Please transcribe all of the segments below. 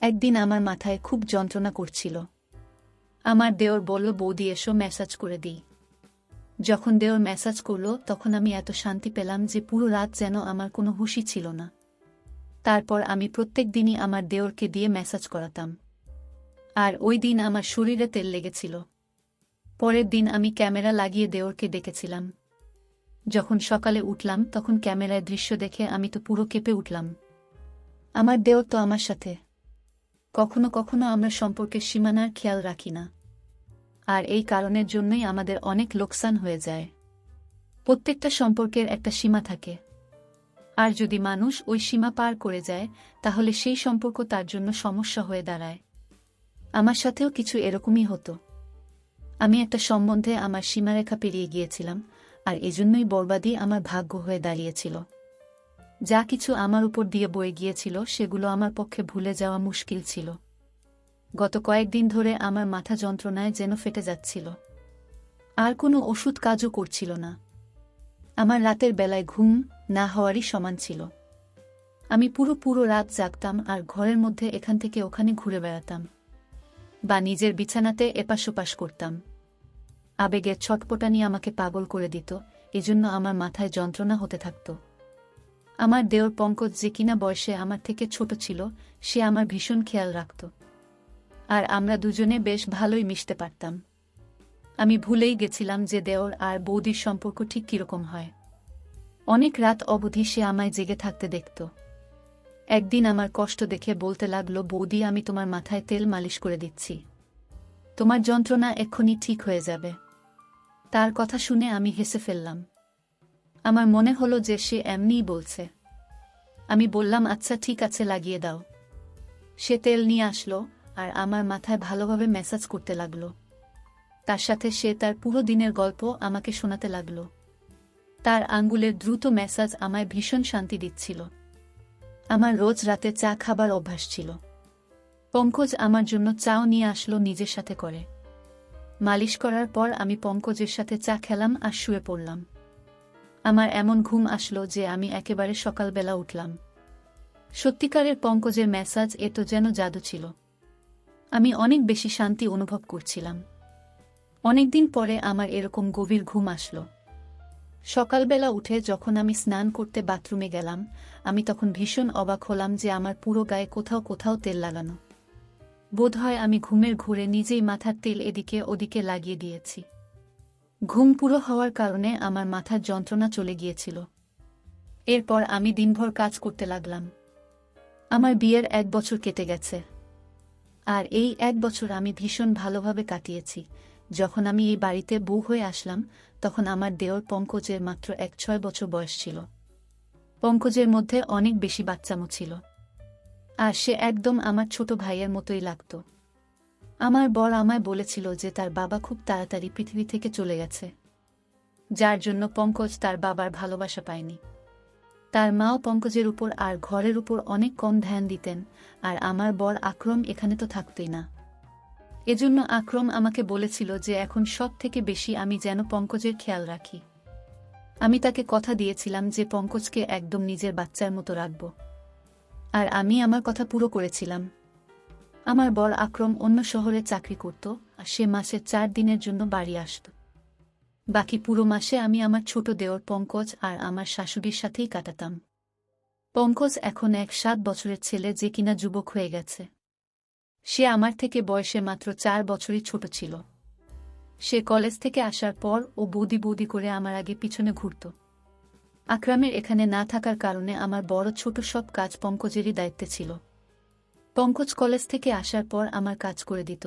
একদিন আমার মাথায় খুব যন্ত্রণা করছিল। আমার দেওর বলল, বৌদি এসো ম্যাসাজ করে দিই। যখন দেওর ম্যাসাজ করল তখন আমি এত শান্তি পেলাম যে পুরো রাত যেন আমার কোনো হুঁশই ছিল না। তারপর আমি প্রত্যেক দিনই আমার দেওরকে দিয়ে ম্যাসাজ করাতাম। আর ওই দিন আমার শরীরে তেল লেগেছিল। পরের দিন আমি ক্যামেরা লাগিয়ে দেওরকে ডেকেছিলাম। যখন সকালে উঠলাম তখন ক্যামেরায় দৃশ্য দেখে আমি তো পুরো কেঁপে উঠলাম। আমার দেওর তো আমার সাথে। কখনো কখনো আমরা সম্পর্কের সীমানার খেয়াল রাখি না, আর এই কারণের জন্যই আমাদের অনেক লোকসান হয়ে যায়। প্রত্যেকটা সম্পর্কের একটা সীমা থাকে, আর যদি মানুষ ওই সীমা পার করে যায় তাহলে সেই সম্পর্ক তার জন্য সমস্যা হয়ে দাঁড়ায়। আমার সাথেও কিছু এরকমই হতো। আমি একটা সম্বন্ধে আমার সীমারেখা পেরিয়ে গিয়েছিলাম, আর এজন্যই বরবাদই আমার ভাগ্য হয়ে দাঁড়িয়েছিল। যা কিছু আমার উপর দিয়ে বয়ে গিয়েছিল সেগুলো আমার পক্ষে ভুলে যাওয়া মুশকিল ছিল। গত কয়েকদিন ধরে আমার মাথা যন্ত্রণায় যেন ফেটে যাচ্ছিল, আর কোনো ওষুধ কাজও করছিল না। আমার রাতের বেলায় ঘুম না হওয়ারই সমান ছিল। আমি পুরো রাত জাগতাম আর ঘরের মধ্যে এখান থেকে ওখানে ঘুরে বেড়াতাম, বা নিজের বিছানাতে এপাশ ওপাশ করতাম। আবেগের ছটপটানি আমাকে পাগল করে দিত, এজন্য আমার মাথায় যন্ত্রণা হতে থাকত। আমার দেওর পঙ্কজ, যে কিনা বয়সে আমার থেকে ছোট ছিল, সে আমার ভীষণ খেয়াল রাখত, আর আমরা দুজনে বেশ ভালোই মিশতে পারতাম। আমি ভুলেই গেছিলাম যে দেওর আর বৌদির সম্পর্ক ঠিক কিরকম হয়। অনেক রাত অবধি সে আমায় জেগে থাকতে দেখত। একদিন আমার কষ্ট দেখে বলতে লাগলো, বৌদি আমি তোমার মাথায় তেল মালিশ করে দিচ্ছি, তোমার যন্ত্রণা এক্ষুনি ঠিক হয়ে যাবে। তার কথা শুনে আমি হেসে ফেললাম। আমার মনে হলো যে সে এমনিই বলছে। আমি বললাম, আচ্ছা ঠিক আছে, লাগিয়ে দাও। সে তেল নিয়ে আসলো আর আমার মাথায় ভালোভাবে ম্যাসাজ করতে লাগলো। তার সাথে সে তার পুরো দিনের গল্প আমাকে শোনাতে লাগল। তার আঙ্গুলের দ্রুত ম্যাসাজ আমায় ভীষণ শান্তি দিচ্ছিল। আমার রোজ রাতে চা খাবার অভ্যাস ছিল। পঙ্কজ আমার জন্য চাও নিয়ে আসলো নিজের সাথে করে। মালিশ করার পর আমি পঙ্কজের সাথে চা খেলাম আর শুয়ে পড়লাম। আমার এমন ঘুম আসলো যে আমি একেবারে সকালবেলা উঠলাম। সত্যিকারের পঙ্কজের ম্যাসাজ এ তো যেন জাদু ছিল। আমি অনেক বেশি শান্তি অনুভব করছিলাম। অনেকদিন পরে আমার এরকম গভীর ঘুম আসলো। সকালবেলা উঠে যখন আমি স্নান করতে বাথরুমে গেলাম, আমি তখন ভীষণ অবাক হলাম যে আমার পুরো গায়ে কোথাও কোথাও তেল লাগানো। বোধহয় আমি ঘুমের ঘোরে নিজেই মাথার তেল এদিকে ওদিকে লাগিয়ে দিয়েছি। ঘুম পুরো হওয়ার কারণে আমার মাথার যন্ত্রণা চলে গিয়েছিল। এরপর আমি দিনভর কাজ করতে লাগলাম। আমার বিয়ের 1 বছর কেটে গেছে, আর এই 1 বছর আমি ভীষণ ভালোভাবে কাটিয়েছি। যখন আমি এই বাড়িতে বউ হয়ে আসলাম তখন আমার দেওর পঙ্কজের মাত্র 6 বছর বয়স ছিল। পঙ্কজের মধ্যে অনেক বেশি বাচ্চামো ছিল, আর সে একদম আমার ছোট ভাইয়ের মতোই লাগত। আমার বর আমায় বলেছিল যে তার বাবা খুব তাড়াতাড়ি পৃথিবী থেকে চলে গেছে, যার জন্য পঙ্কজ তার বাবার ভালোবাসা পায়নি। তার মাও পঙ্কজের উপর আর ঘরের উপর অনেক কম ধ্যান দিতেন, আর আমার বর আকরম এখানে তো থাকতই না। এজন্য আকরম আমাকে বলেছিল যে এখন সব থেকে বেশি আমি যেন পঙ্কজের খেয়াল রাখি। আমি তাকে কথা দিয়েছিলাম যে পঙ্কজকে একদম নিজের বাচ্চার মতো রাখব, আর আমি আমার কথা পুরো করেছিলাম। আমার বর আকরম অন্য শহরে চাকরি করত, আর সে মাসে 4 দিনের জন্য বাড়ি আসত। বাকি পুরো মাসে আমি আমার ছোট দেওর পঙ্কজ আর আমার শাশুড়ির সাথেই কাটাতাম। পঙ্কজ এখন 7 বছরের ছেলে, যে কিনা যুবক হয়ে গেছে। সে আমার থেকে বয়সে মাত্র 4 বছরই ছোট ছিল। সে কলেজ থেকে আসার পর ও বৌদি বৌদি করে আমার আগে পিছনে ঘুরত। আকরামের এখানে না থাকার কারণে আমার বড় ছোট সব কাজ পঙ্কজেরই দায়িত্বে ছিল। পঙ্কজ কলেজ থেকে আসার পর আমার কাজ করে দিত,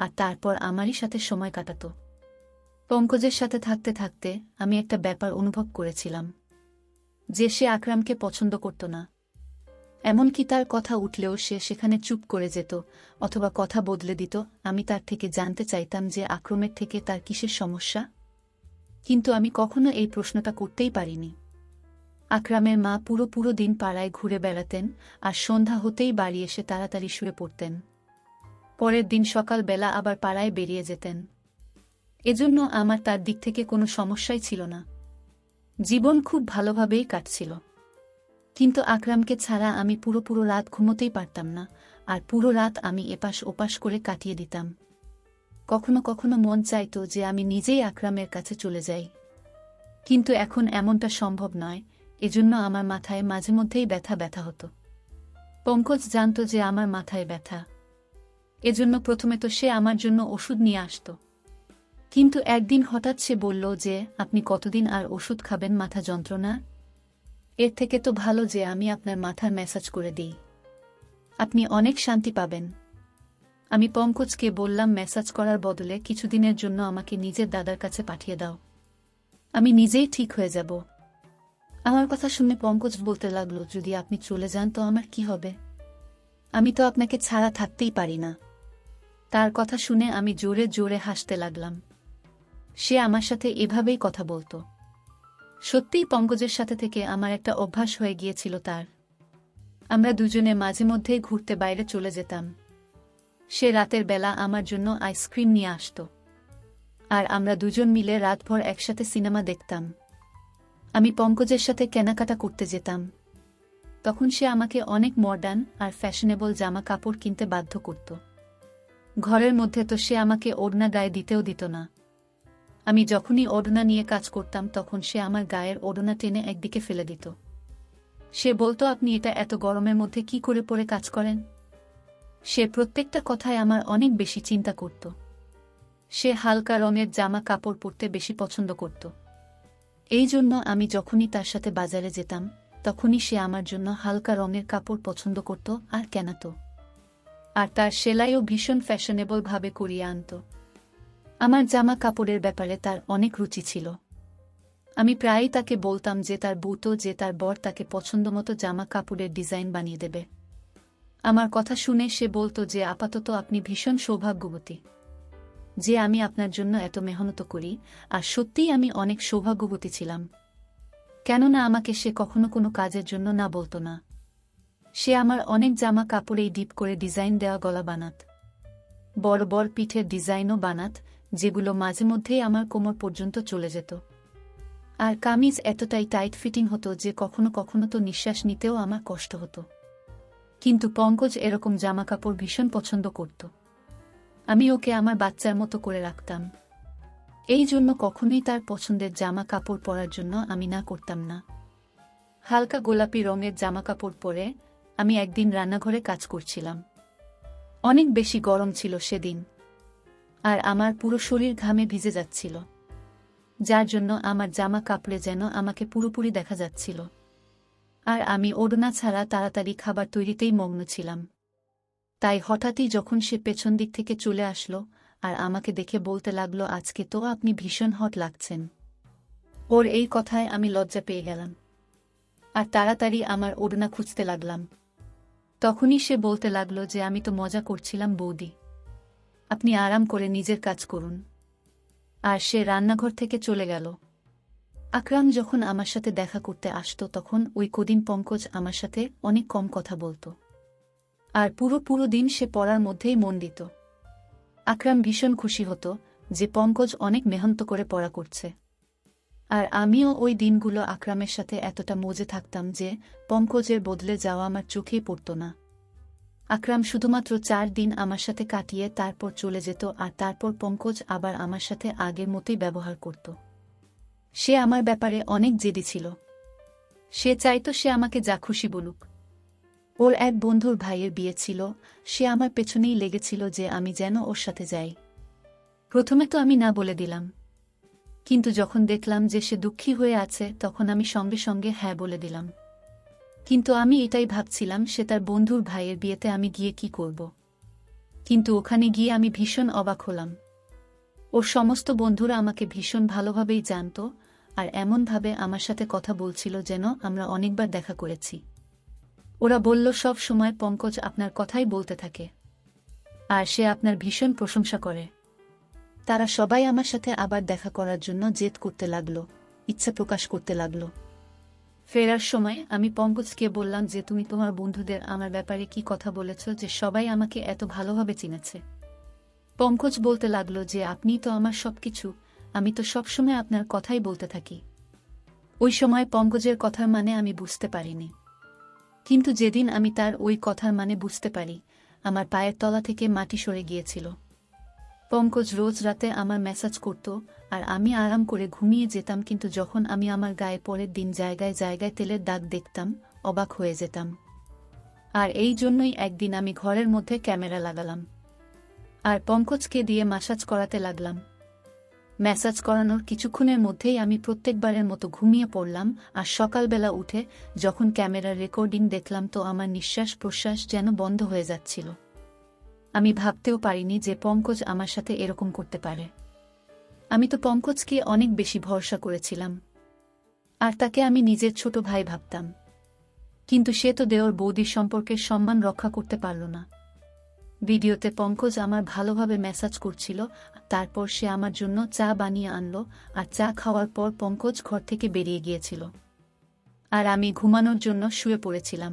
আর তারপর আমারই সাথে সময় কাটাত। পঙ্কজের সাথে থাকতে থাকতে আমি একটা ব্যাপার অনুভব করেছিলাম, যে সে আকরামকে পছন্দ করত না। এমনকি তার কথা উঠলেও সে সেখানে চুপ করে যেত অথবা কথা বদলে দিত। আমি তার থেকে জানতে চাইতাম যে আকরমের থেকে তার কিসের সমস্যা, কিন্তু আমি কখনো এই প্রশ্নটা করতেই পারিনি। আকরামের মা পুরো দিন পাড়ায় ঘুরে বেড়াতেন, আর সন্ধ্যা হতেই বাড়ি এসে তাড়াতাড়ি শুয়ে পড়তেন। পরের দিন সকালবেলা আবার পাড়ায় বেরিয়ে যেতেন। এজন্য আমার তার দিক থেকে কোনো সমস্যাই ছিল না। জীবন খুব ভালোভাবেই কাটছিল। কিন্তু আকরামকে ছাড়া আমি পুরো রাত ঘুমোতেই পারতাম না, আর পুরো রাত আমি এপাশ ওপাশ করে কাটিয়ে দিতাম। কখনো কখনো মন চাইতো যে আমি নিজেই আকরামের কাছে চলে যাই, কিন্তু এখন এমনটা সম্ভব নয়। এজন্য আমার মাথায় মাঝে মধ্যেই ব্যথা ব্যথা হতো। পঙ্কজ জানত যে আমার মাথায় ব্যথা, এজন্য প্রথমে তো সে আমার জন্য ওষুধ নিয়ে আসত। কিন্তু একদিন হঠাৎ সে বলল যে, আপনি কতদিন আর ওষুধ খাবেন মাথা যন্ত্রণা? এর থেকে তো ভালো যে আমি আপনার মাথার ম্যাসাজ করে দিই, আপনি অনেক শান্তি পাবেন। আমি পঙ্কজকে বললাম, ম্যাসাজ করার বদলে কিছুদিনের জন্য আমাকে নিজের দাদার কাছে পাঠিয়ে দাও, আমি নিজেই ঠিক হয়ে যাব। আমার কথা শুনে পঙ্কজ বলতে লাগলো, যদি আপনি চলে যান তো আমার কি হবে? আমি তো আপনাকে ছাড়া থাকতেই পারি না। তার কথা শুনে আমি জোরে জোরে হাসতে লাগলাম। সে আমার সাথে এভাবেই কথা বলতো। সত্যিই পঙ্কজের সাথে থেকে আমার একটা অভ্যাস হয়ে গিয়েছিল তার। আমরা দুজনে মাঝে মধ্যেই ঘুরতে বাইরে চলে যেতাম। সে রাতের বেলা আমার জন্য আইসক্রিম নিয়ে আসত, আর আমরা দুজন মিলে রাতভর একসাথে সিনেমা দেখতাম। আমি পঙ্কজের সাথে কেনাকাটা করতে যেতাম। তখন সে আমাকে অনেক মডার্ন আর ফ্যাশনেবল জামা কাপড় কিনতে বাধ্য করত। ঘরের মধ্যে তো সে আমাকে ওড়না গায়ে দিতেও দিত না। আমি যখনই ওড়না নিয়ে কাজ করতাম তখন সে আমার গায়ের ওড়না টেনে একদিকে ফেলে দিত। সে বলতো, আপনি এটা এত গরমের মধ্যে কি করে পরে কাজ করেন? সে প্রত্যেকটা কথায় আমার অনেক বেশি চিন্তা করত। সে হালকা রঙের জামা কাপড় পরতে বেশি পছন্দ করত। এই জন্য আমি যখনই তার সাথে বাজারে যেতাম তখনই সে আমার জন্য হালকা রঙের কাপড় পছন্দ করত আর কেনাত। আর তার সেলাইও ভীষণ ফ্যাশনেবল ভাবে করিয়ে আনত। আমার জামা কাপড়ের ব্যাপারে তার অনেক রুচি ছিল। আমি প্রায়ই তাকে বলতাম যে তার বউতো যে তার বর তাকে পছন্দমতো জামা কাপড়ের ডিজাইন বানিয়ে দেবে। আমার কথা শুনে সে বলতো যে, আপাতত আপনি ভীষণ সৌভাগ্যবতী যে আমি আপনার জন্য এত মেহনত করি। আর সত্যিই আমি অনেক সৌভাগ্যবতী ছিলাম, কেননা আমাকে সে কখনো কোনো কাজের জন্য না বলতো না। সে আমার অনেক জামা কাপড়েই ডিপ করে ডিজাইন দেওয়া গলা বানাত, বড় বড় পিঠের ডিজাইনও বানাত, যেগুলো মাঝে মধ্যেই আমার কোমর পর্যন্ত চলে যেত। আর কামিজ এতটাই টাইট ফিটিং হতো যে কখনো কখনো তো নিঃশ্বাস নিতেও আমার কষ্ট হতো। কিন্তু পঙ্কজ এরকম জামা কাপড় ভীষণ পছন্দ করত। আমি ওকে আমার বাচ্চার মতো করে রাখতাম। এই জন্য কখনোই তার পছন্দের জামা কাপড় পরার জন্য আমি না করতাম না। হালকা গোলাপি রঙের জামা কাপড় পরে আমি একদিন রান্নাঘরে কাজ করছিলাম। অনেক বেশি গরম ছিল সেদিন, আর আমার পুরো শরীর ঘামে ভিজে যাচ্ছিল, যার জন্য আমার জামা কাপড়ে যেন আমাকে পুরোপুরি দেখা যাচ্ছিল। আর আমি ওড়না ছাড়া তাড়াতাড়ি খাবার তৈরিতেই মগ্ন ছিলাম। তাই হঠাৎই যখন সে পেছন দিক থেকে চলে আসলো আর আমাকে দেখে বলতে লাগলো, আজকে তো আপনি ভীষণ হট লাগছেন। ওর এই কথায় আমি লজ্জা পেয়ে গেলাম আর তাড়াতাড়ি আমার ওড়না খুঁজতে লাগলাম। তখনই সে বলতে লাগলো যে, আমি তো মজা করছিলাম বৌদি, আপনি আরাম করে নিজের কাজ করুন। আর সে রান্নাঘর থেকে চলে গেল। আকরাম যখন আমার সাথে দেখা করতে আসতো তখন ওই কদিন পঙ্কজ আমার সাথে অনেক কম কথা বলতো, আর পুরো দিন সে পড়ার মধ্যেই মন দিত। আকরাম ভীষণ খুশি হতো যে পঙ্কজ অনেক মেহনত করে পড়া করছে। আর আমিও ওই দিনগুলো আকরামের সাথে এতটা মজে থাকতাম যে পঙ্কজের বদলে যাওয়া আমার চোখেই পড়ত না। আকরাম শুধুমাত্র 4 দিন আমার সাথে কাটিয়ে তারপর চলে যেত, আর তারপর পঙ্কজ আবার আমার সাথে আগের মতোই ব্যবহার করত। সে আমার ব্যাপারে অনেক জেদি ছিল। সে চাইতো সে আমাকে যা খুশি বলুক। ওর এক বন্ধুর ভাইয়ের বিয়ে ছিল, সে আমার পেছনেই লেগেছিল যে আমি যেন ওর সাথে যাই। প্রথমে তো আমি না বলে দিলাম, কিন্তু যখন দেখলাম যে সে দুঃখী হয়ে আছে তখন আমি সঙ্গে সঙ্গে হ্যাঁ বলে দিলাম। কিন্তু আমি এটাই ভাবছিলাম সে তার বন্ধুর ভাইয়ের বিয়েতে আমি গিয়ে কি করব। কিন্তু ওখানে গিয়ে আমি ভীষণ অবাক হলাম। ওর সমস্ত বন্ধুরা আমাকে ভীষণ ভালোভাবেই জানত, আর এমনভাবে আমার সাথে কথা বলছিল যেন আমরা অনেকবার দেখা করেছি। ওরা বলল, সব সময় পঙ্কজ আপনার কথাই বলতে থাকে, আর সে আপনার ভীষণ প্রশংসা করে। তারা সবাই আমার সাথে আবার দেখা করার জন্য জেদ করতে লাগলো, ইচ্ছা প্রকাশ করতে লাগলো। ফেরার সময় আমি পঙ্কজকে বললাম যে, তুমি তোমার বন্ধুদের আমার ব্যাপারে কি কথা বলেছ যে সবাই আমাকে এত ভালোভাবে চিনেছে? পঙ্কজ বলতে লাগলো যে, আপনিই তো আমার সবকিছু, আমি তো সবসময় আপনার কথাই বলতে থাকি। ওই সময় পঙ্কজের কথার মানে আমি বুঝতে পারিনি, কিন্তু যেদিন আমি তার ওই কথার মানে বুঝতে পারি আমার পায়ের তলা থেকে মাটি সরে গিয়েছিল। পঙ্কজ রোজ রাতে আমার ম্যাসাজ করত, আর আমি আরাম করে ঘুমিয়ে যেতাম, কিন্তু যখন আমি আমার গায়ে পরের দিন জায়গায় জায়গায় তেলের দাগ দেখতাম, অবাক হয়ে যেতাম। আর এই জন্যই একদিন আমি ঘরের মধ্যে ক্যামেরা লাগালাম, আর পঙ্কজকে দিয়ে ম্যাসাজ করাতে লাগলাম। ম্যাসাজ করানোর কিছুক্ষণের মধ্যেই আমি প্রত্যেকবারের মতো ঘুমিয়ে পড়লাম, আর সকালবেলা উঠে যখন ক্যামেরার রেকর্ডিং দেখলাম তো আমার নিঃশ্বাস প্রশ্বাস যেন বন্ধ হয়ে যাচ্ছিল। আমি ভাবতেও পারিনি যে পঙ্কজ আমার সাথে এরকম করতে পারে। আমি তো পঙ্কজকে অনেক বেশি ভরসা করেছিলাম, আর তাকে আমি নিজের ছোট ভাই ভাবতাম, কিন্তু সে তো দেওর বৌদির সম্পর্কের সম্মান রক্ষা করতে পারল না। ভিডিওতে পঙ্কজ আমার ভালোভাবে ম্যাসাজ করছিল, তারপর সে আমার জন্য চা বানিয়ে আনলো, আর চা খাওয়ার পর পঙ্কজ ঘর থেকে বেরিয়ে গিয়েছিল, আর আমি ঘুমানোর জন্য শুয়ে পড়েছিলাম।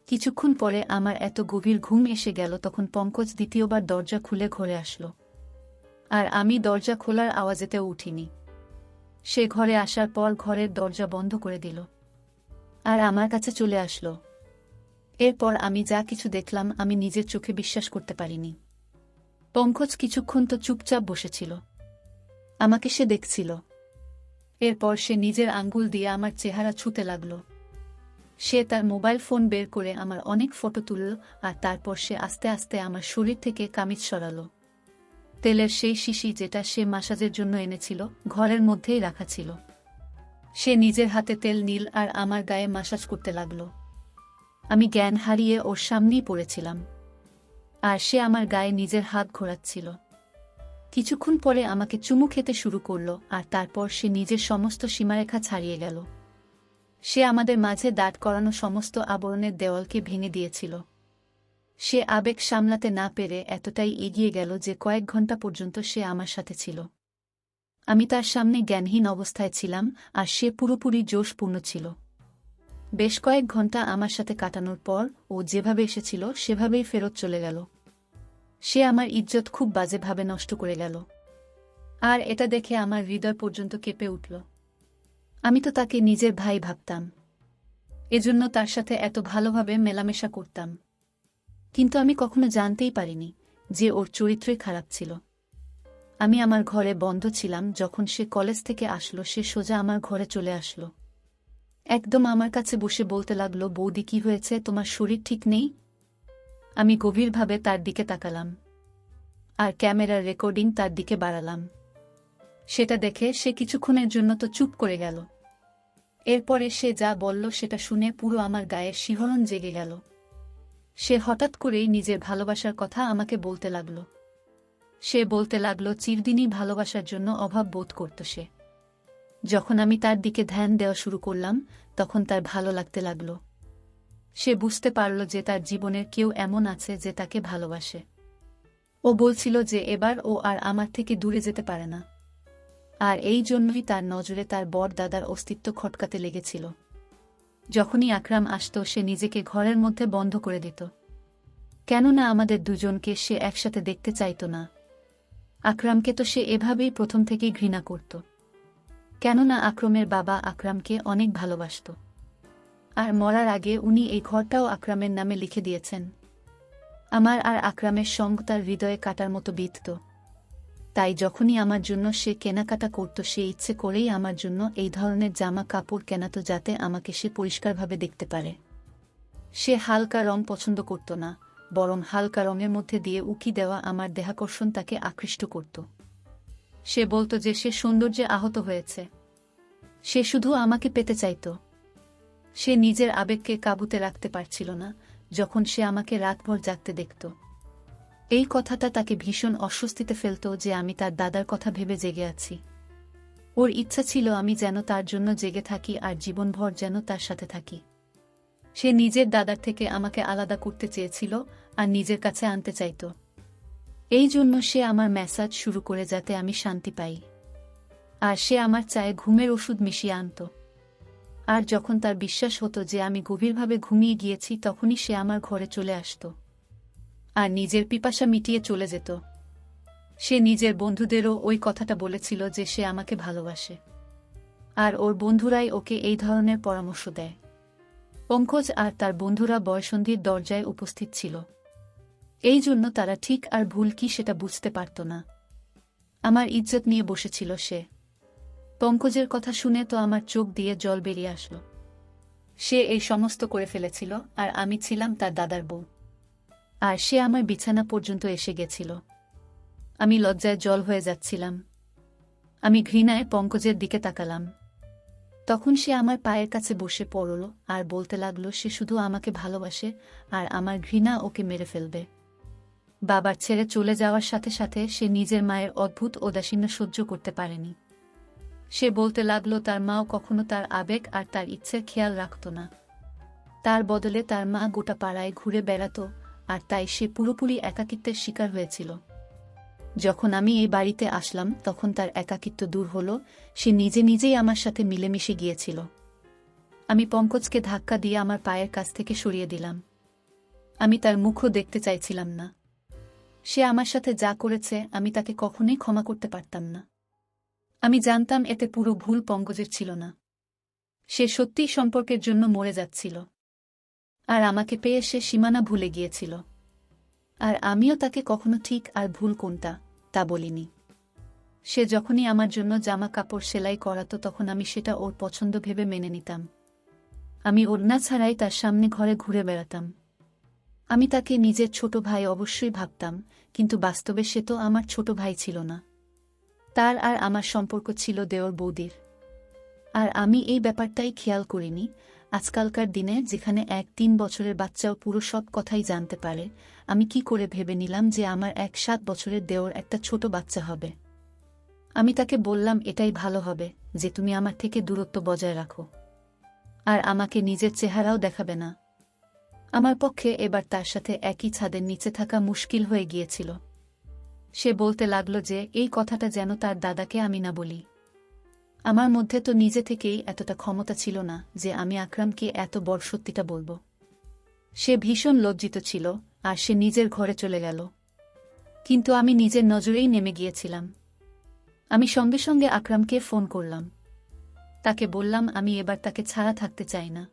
কিছুক্ষণ পরে আমার এত গভীর ঘুম এসে গেল, তখন পঙ্কজ দ্বিতীয়বার দরজা খুলে ঘরে আসলো, আর আমি দরজা খোলার আওয়াজেতেও উঠিনি। সে ঘরে আসার পর ঘরের দরজা বন্ধ করে দিল, আর আমার কাছে চলে আসলো। এরপর আমি যা কিছু দেখলাম আমি নিজের চোখে বিশ্বাস করতে পারিনি। পঙ্কজ কিছুক্ষণ তো চুপচাপ বসেছিল, আমাকে সে দেখছিল। এরপর সে নিজের আঙ্গুল দিয়ে আমার চেহারা ছুঁতে লাগল। সে তার মোবাইল ফোন বের করে আমার অনেক ফটো তুলল, আর তারপর সে আস্তে আস্তে আমার শরীর থেকে কামিজ সরালো। তেলের সেই শিশি যেটা সে ম্যাসাজের জন্য এনেছিল ঘরের মধ্যেই রাখা ছিল। সে নিজের হাতে তেল নিল আর আমার গায়ে ম্যাসাজ করতে লাগল। আমি জ্ঞান হারিয়ে ওর সামনেই পড়েছিলাম, আর সে আমার গায়ে নিজের হাত ঘোরাচ্ছিল। কিছুক্ষণ পরে আমাকে চুমু খেতে শুরু করল, আর তারপর সে নিজের সমস্ত সীমারেখা ছাড়িয়ে গেল। সে আমাদের মাঝে দাঁড় করানো সমস্ত আবরণের দেওয়ালকে ভেঙে দিয়েছিল। সে আবেগ সামলাতে না পেরে এতটাই এগিয়ে গেল যে কয়েক ঘন্টা পর্যন্ত সে আমার সাথে ছিল। আমি তার সামনে জ্ঞানহীন অবস্থায় ছিলাম, আর সে পুরোপুরি জোশপূর্ণ ছিল। বেশ কয়েক ঘন্টা আমার সাথে কাটানোর পর ও যেভাবে এসেছিল সেভাবেই ফেরত চলে গেল। সে আমার ইজ্জত খুব বাজেভাবে নষ্ট করে গেল, আর এটা দেখে আমার হৃদয় পর্যন্ত কেঁপে উঠল। আমি তো তাকে নিজের ভাই ভাবতাম, এজন্য তার সাথে এত ভালোভাবে মেলামেশা করতাম, কিন্তু আমি কখনো জানতেই পারিনি যে ওর চরিত্রই খারাপ ছিল। আমি আমার ঘরে বন্ধ ছিলাম, যখন সে কলেজ থেকে আসলো সে সোজা আমার ঘরে চলে আসলো। একদম আমার কাছে বসে বলতে লাগলো, বৌদি কি হয়েছে, তোমার শরীর ঠিক নেই? আমি গভীরভাবে তার দিকে তাকালাম, আর ক্যামেরার রেকর্ডিং তার দিকে বাড়ালাম। সেটা দেখে সে কিছুক্ষণের জন্য তো চুপ করে গেল। এরপরে সে যা বলল সেটা শুনে পুরো আমার গায়ে শিহরণ জেগে গেল। সে হঠাৎ করেই নিজের ভালোবাসার কথা আমাকে বলতে লাগল। সে বলতে লাগল চিরদিনই ভালোবাসার জন্য অভাব বোধ করত সে। যখন আমি তার দিকে ধ্যান দেওয়া শুরু করলাম তখন তার ভালো লাগতে লাগল। সে বুঝতে পারল যে তার জীবনের কেউ এমন আছে যে তাকে ভালোবাসে। ও বলছিল যে এবার ও আর আমার থেকে দূরে যেতে পারে না, আর এই জন্যই তার নজরে তার বড় দাদার অস্তিত্ব খটকাতে লেগেছিল। যখনই আকরাম আসত সে নিজেকে ঘরের মধ্যে বন্ধ করে দিত, কেননা আমাদের দুজনকে সে একসাথে দেখতে চাইত না। আকরামকে তো সে এভাবেই প্রথম থেকেই ঘৃণা করত, কেননা আকরামের বাবা আকরামকে অনেক ভালোবাসত, আর মরার আগে উনি এই ঘরটাও আকরামের নামে লিখে দিয়েছেন। আমার আর আকরামের সঙ্গ তার হৃদয়ে কাটার মতো বিঁধত। তাই যখনই আমার জন্য সে কেনাকাটা করত সে ইচ্ছে করেই আমার জন্য এই ধরনের জামা কাপড় কেনাত, যাতে আমাকে সে পরিষ্কারভাবে দেখতে পারে। সে হালকা রং পছন্দ করত না, বরং হালকা রঙের মধ্যে দিয়ে উকি দেওয়া আমার দেহাকর্ষণ তাকে আকৃষ্ট করত। সে বলত যে সে সৌন্দর্যে আহত হয়েছে, সে শুধু আমাকে পেতে চাইত। সে নিজের আবেগকে কাবুতে রাখতে পারছিল না যখন সে আমাকে রাতভর জাগতে দেখত। এই কথাটা তাকে ভীষণ অস্বস্তিতে ফেলত যে আমি তার দাদার কথা ভেবে জেগে আছি। ওর ইচ্ছা ছিল আমি যেন তার জন্য জেগে থাকি আর জীবনভর যেন তার সাথে থাকি। সে নিজের দাদার থেকে আমাকে আলাদা করতে চেয়েছিল আর নিজের কাছে আনতে চাইত। এই জন্য সে আমার ম্যাসাজ শুরু করে যাতে আমি শান্তি পাই, আর সে আমার চায়ে ঘুমের ওষুধ মিশিয়ে আনত। আর যখন তার বিশ্বাস হতো যে আমি গভীরভাবে ঘুমিয়ে গিয়েছি তখনই সে আমার ঘরে চলে আসত আর নিজের পিপাসা মিটিয়ে চলে যেত। সে নিজের বন্ধুদেরও ওই কথাটা বলেছিল যে সে আমাকে ভালোবাসে, আর ওর বন্ধুরাই ওকে এই ধরনের পরামর্শ দেয়। পঙ্কজ আর তার বন্ধুরা বয়ঃসন্ধির দরজায় উপস্থিত ছিল। এই জন্য তারা ঠিক আর ভুল কি সেটা বুঝতে পারত না। আমার ইজ্জত নিয়ে বসেছিল সে। পঙ্কজের কথা শুনে তো আমার চোখ দিয়ে জল বেরিয়ে আসলো। সে এই সমস্ত করে ফেলেছিল, আর আমি ছিলাম তার দাদার বউ। আর সে আমার বিছানা পর্যন্ত এসে গেছিল। আমি লজ্জায় জল হয়ে যাচ্ছিলাম। আমি ঘৃণায় পঙ্কজের দিকে তাকালাম। তখন সে আমার পায়ের কাছে বসে পড়ল আর বলতে লাগলো সে শুধু আমাকে ভালোবাসে আর আমার ঘৃণা ওকে মেরে ফেলবে। বাবার ছেড়ে চলে যাওয়ার সাথে সাথে সে নিজের মায়ের অদ্ভুত উদাসীন্য সহ্য করতে পারেনি। সে বলতে লাগলো তার মাও কখনো তার আবেগ আর তার ইচ্ছের খেয়াল রাখত না। তার বদলে তার মা গোটা পাড়ায় ঘুরে বেড়াত, আর তাই সে পুরোপুরি একাকিত্বের শিকার হয়েছিল। যখন আমি এই বাড়িতে আসলাম তখন তার একাকিত্ব দূর হলো, সে নিজে নিজেই আমার সাথে মিলেমিশে গিয়েছিল। আমি পঙ্কজকে ধাক্কা দিয়ে আমার পায়ের কাছ থেকে সরিয়ে দিলাম। আমি তার মুখও দেখতে চাইছিলাম না। সে আমার সাথে যা করেছে আমি তাকে কখনোই ক্ষমা করতে পারতাম না। আমি জানতাম এতে পুরো ভুল পঙ্কজের ছিল না। সে সত্যিই সম্পর্কের জন্য মরে যাচ্ছিল, আর আমাকে পেয়ে সে সীমানা ভুলে গিয়েছিল। আর আমিও তাকে কখনো ঠিক আর ভুল কোনটা তা বলিনি। সে যখনই আমার জন্য জামা কাপড় সেলাই করাতো তখন আমি সেটা ওর পছন্দ ভেবে মেনে নিতাম। আমি ওড়না ছাড়াই তার সামনে ঘরে ঘুরে বেড়াতাম। আমি তাকে নিজের ছোট ভাই অবশ্যই ভাবতাম, কিন্তু বাস্তবে সে তো আমার ছোট ভাই ছিল না। তার আর আমার সম্পর্ক ছিল দেওর বৌদির। আর আমি এই ব্যাপারটাই খেয়াল করিনি। আজকালকার দিনে যেখানে 1-3 বছরের বাচ্চাও পুরো সব কথাই জানতে পারে, আমি কি করে ভেবে নিলাম যে আমার 7 বছরের দেওর একটা ছোট বাচ্চা হবে। আমি তাকে বললাম এটাই ভালো হবে যে তুমি আমার থেকে দূরত্ব বজায় রাখো, আর আমাকে নিজের চেহারাও দেখাবে না। আমার পক্ষে এবার তার সাথে একই ছাদের নিচে থাকা মুশকিল হয়ে গিয়েছিল। সে বলতে লাগলো যে এই কথাটা যেন তার দাদাকে আমি না বলি। আমার মধ্যে তো নিজে থেকেই এতটা ক্ষমতা ছিল না যে আমি আকরামকে এত বড় সত্যিটা বলবো। সে ভীষণ লজ্জিত ছিল, আর সে নিজের ঘরে চলে গেল। কিন্তু আমি নিজের নজরেই নেমে গিয়েছিলাম। আমি সঙ্গে সঙ্গে আকরামকে ফোন করলাম। তাকে বললাম আমি এবার তাকে ছাড়া থাকতে চাই না।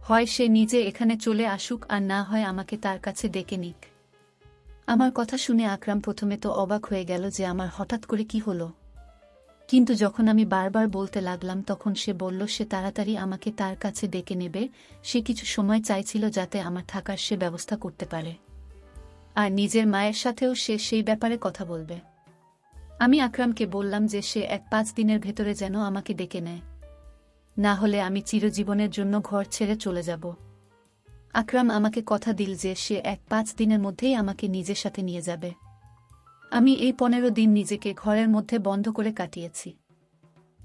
হয় সে নিজে এখানে চলে আসুক, আর না হয় আমাকে তার কাছে ডেকে নিক। আমার কথা শুনে আকরাম প্রথমে তো অবাক হয়ে গেল যে আমার হঠাৎ করে কি হলো। কিন্তু যখন আমি বারবার বলতে লাগলাম তখন সে বলল সে তাড়াতাড়ি আমাকে তার কাছে ডেকে নেবে। সে কিছু সময় চাইছিল যাতে আমার থাকার সে ব্যবস্থা করতে পারে, আর নিজের মায়ের সাথেও সে সেই ব্যাপারে কথা বলবে। আমি আকরামকে বললাম যে সে 1-5 দিনের ভেতরে যেন আমাকে ডেকে নেয়, না হলে আমি চিরজীবনের জন্য ঘর ছেড়ে চলে যাব। আকরাম আমাকে কথা দিল যে সে 1-5 দিনের মধ্যেই আমাকে নিজের সাথে নিয়ে যাবে। আমি এই 15 দিন নিজেকে ঘরের মধ্যে বন্ধ করে কাটিয়েছি।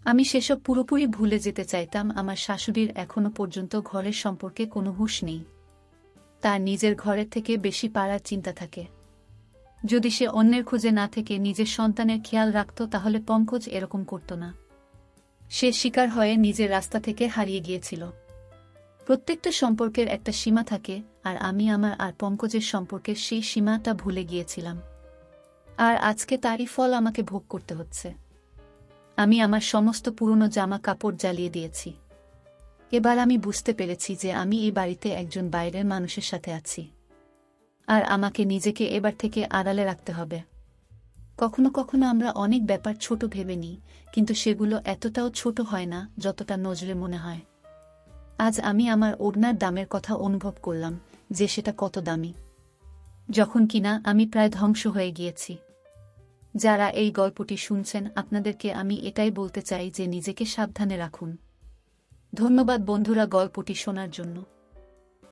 আমি সেসব পুরোপুরি ভুলে যেতে চাইতাম। আমার শাশুড়ির এখনো পর্যন্ত ঘরের সম্পর্কে কোনো হুঁশ নেই। তার নিজের ঘরের থেকে বেশি পাড়ার চিন্তা থাকে। যদি সে অন্যের খোঁজে না থেকে নিজের সন্তানের খেয়াল রাখত তাহলে পঙ্কজ এরকম করত না। সে শিকার হয়ে নিজের রাস্তা থেকে হারিয়ে গিয়েছিল। প্রত্যেকটা সম্পর্কের একটা সীমা থাকে, আর আমি আমার আর পঙ্কজের সম্পর্কের সেই সীমাটা ভুলে গিয়েছিলাম। আর আজকে তারই ফল আমাকে ভোগ করতে হচ্ছে। আমি আমার সমস্ত পুরনো জামা কাপড় জ্বালিয়ে দিয়েছি। এবার আমি বুঝতে পেরেছি যে আমি এই বাড়িতে একজন বাইরের মানুষের সাথে আছি, আর আমাকে নিজেকে এবার থেকে আড়ালে রাখতে হবে। কখনো কখনো আমরা অনেক ব্যাপার ছোট ভেবে নিই, কিন্তু সেগুলো এতটাও ছোট হয় না যতটা নজরে মনে হয়। আজ আমি আমার ওড়নার দামের কথা অনুভব করলাম, যে সেটা কত দামি, যখন কিনা আমি প্রায় ধ্বংস হয়ে গিয়েছি। যারা এই গল্পটি শুনছেন আপনাদেরকে আমি এটাই বলতে চাই যে নিজেকে সাবধানে রাখুন। ধন্যবাদ বন্ধুরা গল্পটি শোনার জন্য।